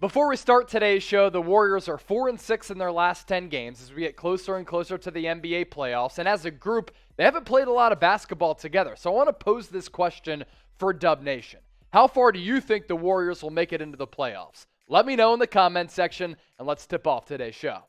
Before we start today's show, the Warriors are 4-6 in their last 10 games as we get closer and closer to the NBA playoffs. And as a group, they haven't played a lot of basketball together. So I want to pose this question for Dub Nation. How far do you think the Warriors will make it into the playoffs? Let me know in the comments section, and let's tip off today's show.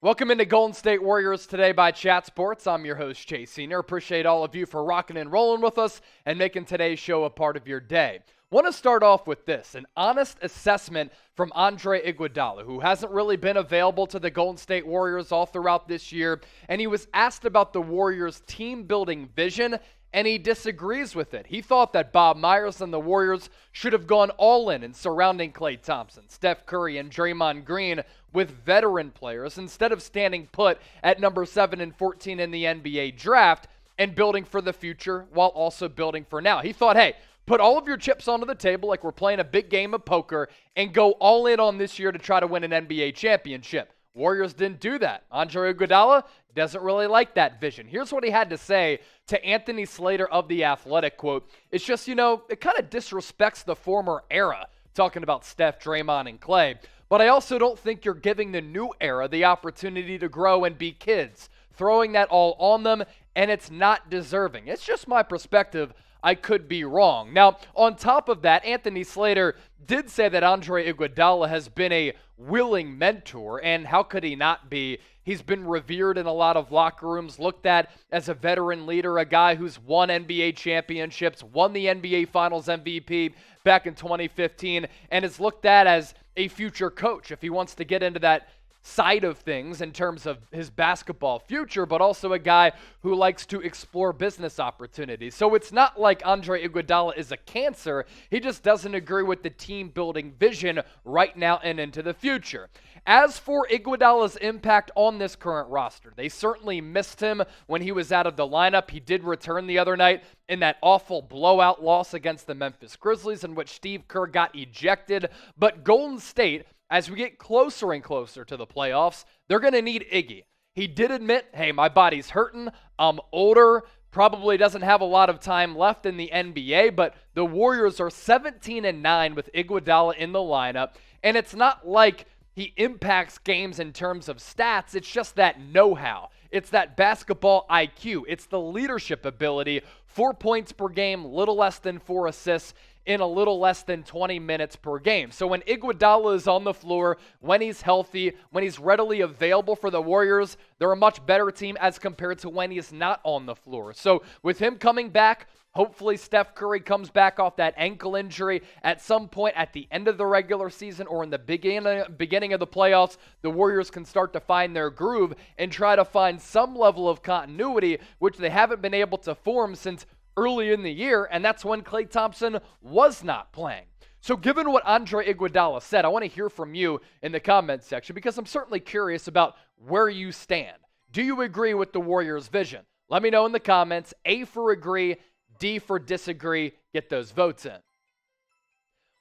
Welcome into Golden State Warriors Today by Chat Sports. I'm your host, Chase Senior. Appreciate all of you for rocking and rolling with us and making today's show a part of your day. Want to start off with this, an honest assessment from Andre Iguodala, who hasn't really been available to the Golden State Warriors all throughout this year, and he was asked about the Warriors' team-building vision, and he disagrees with it. He thought that Bob Myers and the Warriors should have gone all in surrounding Klay Thompson, Steph Curry, and Draymond Green with veteran players instead of standing put at number 7 and 14 in the NBA draft and building for the future while also building for now. He thought, hey, put all of your chips onto the table like we're playing a big game of poker and go all in on this year to try to win an NBA championship. Warriors didn't do that. Andre Iguodala doesn't really like that vision. Here's what he had to say to Anthony Slater of The Athletic, quote, "It's just, it kind of disrespects the former era," talking about Steph, Draymond, and Klay. "But I also don't think you're giving the new era the opportunity to grow and be kids, throwing that all on them, and it's not deserving. It's just my perspective. I could be wrong." Now, on top of that, Anthony Slater did say that Andre Iguodala has been a willing mentor, and how could he not be? He's been revered in a lot of locker rooms, looked at as a veteran leader, a guy who's won NBA championships, won the NBA Finals MVP back in 2015, and is looked at as a future coach if he wants to get into that side of things in terms of his basketball future, but also a guy who likes to explore business opportunities. So it's not like Andre Iguodala is a cancer. He just doesn't agree with the team-building vision right now and into the future. As for Iguodala's impact on this current roster, they certainly missed him when he was out of the lineup. He did return the other night in that awful blowout loss against the Memphis Grizzlies in which Steve Kerr got ejected. But Golden State, as we get closer and closer to the playoffs, they're going to need Iggy. He did admit, hey, my body's hurting, I'm older, probably doesn't have a lot of time left in the NBA, but the Warriors are 17-9 with Iguodala in the lineup, and it's not like he impacts games in terms of stats, it's just that know-how. It's that basketball IQ. It's the leadership ability. 4 points per game, little less than 4 assists in a little less than 20 minutes per game. So when Iguodala is on the floor, when he's healthy, when he's readily available for the Warriors, they're a much better team as compared to when he's not on the floor. So with him coming back, hopefully Steph Curry comes back off that ankle injury at some point at the end of the regular season or in the beginning of the playoffs, the Warriors can start to find their groove and try to find some level of continuity, which they haven't been able to form since early in the year, and that's when Klay Thompson was not playing. So given what Andre Iguodala said, I want to hear from you in the comments section because I'm certainly curious about where you stand. Do you agree with the Warriors' vision? Let me know in the comments. A for agree, D for disagree. Get those votes in.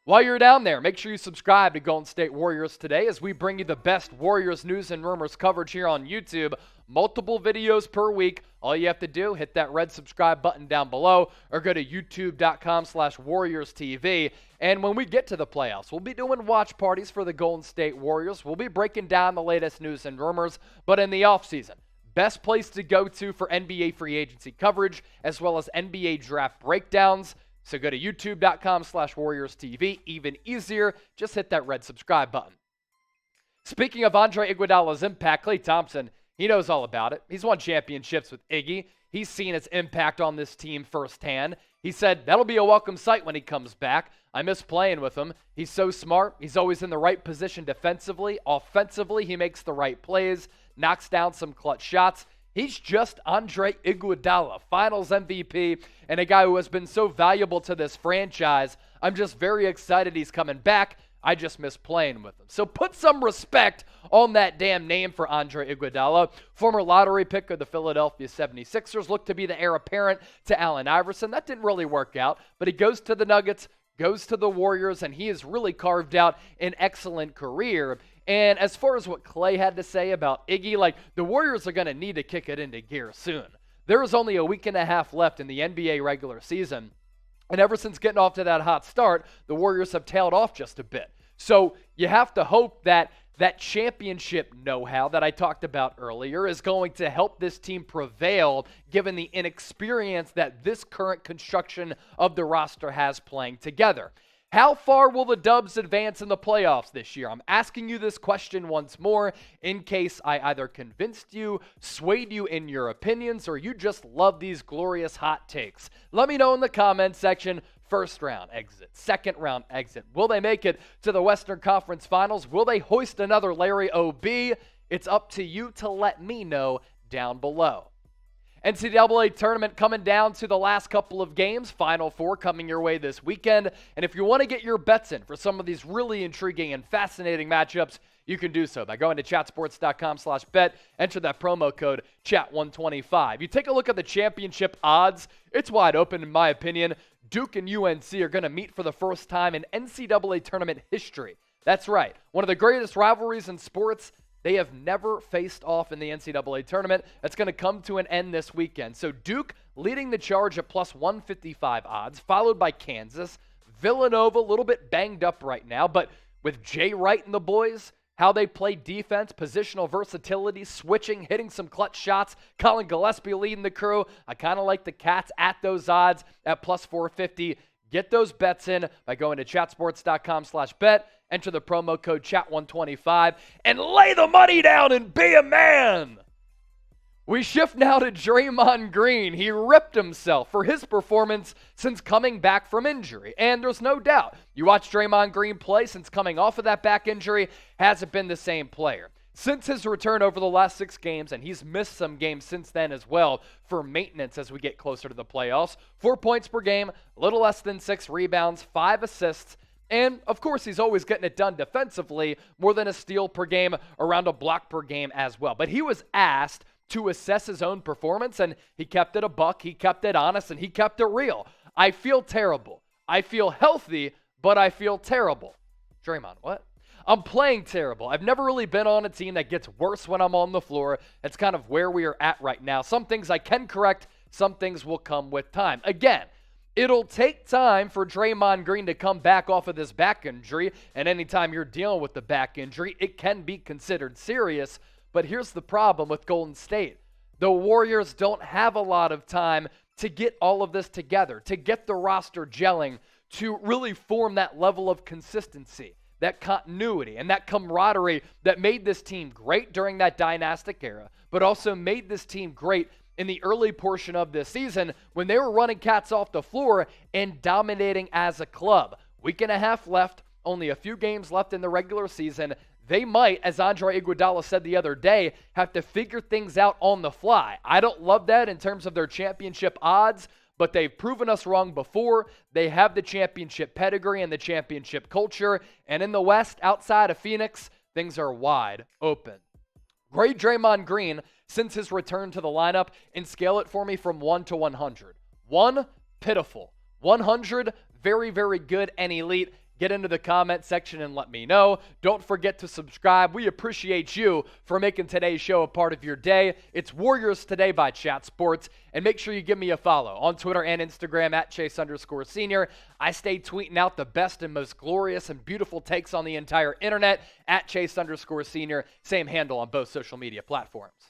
While you're down there, make sure you subscribe to Golden State Warriors Today as we bring you the best Warriors news and rumors coverage here on YouTube. Multiple videos per week. All you have to do, hit that red subscribe button down below or go to youtube.com/WarriorsTV. And when we get to the playoffs, we'll be doing watch parties for the Golden State Warriors. We'll be breaking down the latest news and rumors, but in the offseason, best place to go to for NBA free agency coverage as well as NBA draft breakdowns. So go to youtube.com/WarriorsTV. Even easier, just hit that red subscribe button. Speaking of Andre Iguodala's impact, Klay Thompson, he knows all about it. He's won championships with Iggy. He's seen his impact on this team firsthand. He said, that'll be a welcome sight when he comes back. I miss playing with him. He's so smart. He's always in the right position defensively. Offensively, he makes the right plays, knocks down some clutch shots. He's just Andre Iguodala, Finals MVP, and a guy who has been so valuable to this franchise. I'm just very excited he's coming back. I just miss playing with him. So put some respect on that damn name for Andre Iguodala. Former lottery pick of the Philadelphia 76ers, looked to be the heir apparent to Allen Iverson. That didn't really work out, but he goes to the Nuggets, goes to the Warriors, and he has really carved out an excellent career. And as far as what Klay had to say about Iggy, the Warriors are going to need to kick it into gear soon. there is only a week and a half left in the NBA regular season. And ever since getting off to that hot start, the Warriors have tailed off just a bit. So you have to hope that that championship know-how that I talked about earlier is going to help this team prevail given the inexperience that this current construction of the roster has playing together. How far will the Dubs advance in the playoffs this year? I'm asking you this question once more in case I either convinced you, swayed you in your opinions, or you just love these glorious hot takes. Let me know in the comments section. First round exit, second round exit. Will they make it to the Western Conference Finals? Will they hoist another Larry O.B.? It's up to you to let me know down below. NCAA tournament coming down to the last couple of games. Final Four coming your way this weekend. And if you want to get your bets in for some of these really intriguing and fascinating matchups, you can do so by going to chatsports.com/bet. Enter that promo code CHAT125. You take a look at the championship odds. It's wide open in my opinion. Duke and UNC are going to meet for the first time in NCAA tournament history. That's right. One of the greatest rivalries in sports. They have never faced off in the NCAA tournament. That's going to come to an end this weekend. So Duke leading the charge at plus 155 odds, followed by Kansas. Villanova, a little bit banged up right now, but with Jay Wright and the boys, how they play defense, positional versatility, switching, hitting some clutch shots. Colin Gillespie leading the crew. I kind of like the Cats at those odds at plus 450. Get those bets in by going to chatsports.com/bet. Enter the promo code CHAT125 and lay the money down and be a man. We shift now to Draymond Green. He ripped himself for his performance since coming back from injury. And there's no doubt, you watch Draymond Green play since coming off of that back injury, hasn't been the same player. Since his return over the last 6 games, and he's missed some games since then as well for maintenance as we get closer to the playoffs, 4 points per game, a little less than 6 rebounds, 5 assists, and, of course, he's always getting it done defensively, more than a steal per game, around a block per game as well. But he was asked to assess his own performance, and he kept it a buck, he kept it honest, and he kept it real. I feel terrible. I feel healthy, but I feel terrible. Draymond, what? I'm playing terrible. I've never really been on a team that gets worse when I'm on the floor. It's kind of where we are at right now. Some things I can correct, some things will come with time. Again, it'll take time for Draymond Green to come back off of this back injury, and anytime you're dealing with the back injury, it can be considered serious. But here's the problem with Golden State. The Warriors don't have a lot of time to get all of this together, to get the roster gelling, to really form that level of consistency, that continuity, and that camaraderie that made this team great during that dynastic era, but also made this team great in the early portion of this season when they were running cats off the floor and dominating as a club. Week and a half left, only a few games left in the regular season. They might, as Andre Iguodala said the other day, have to figure things out on the fly. I don't love that in terms of their championship odds, but they've proven us wrong before. They have the championship pedigree and the championship culture. And in the West, outside of Phoenix, things are wide open. Grade Draymond Green since his return to the lineup and scale it for me from 1 to 100. 1, pitiful. 100, very, very good and elite. Get into the comment section and let me know. Don't forget to subscribe. We appreciate you for making today's show a part of your day. It's Warriors Today by Chat Sports. And make sure you give me a follow on Twitter and Instagram at Chase_Senior. I stay tweeting out the best and most glorious and beautiful takes on the entire internet at Chase_Senior. Same handle on both social media platforms.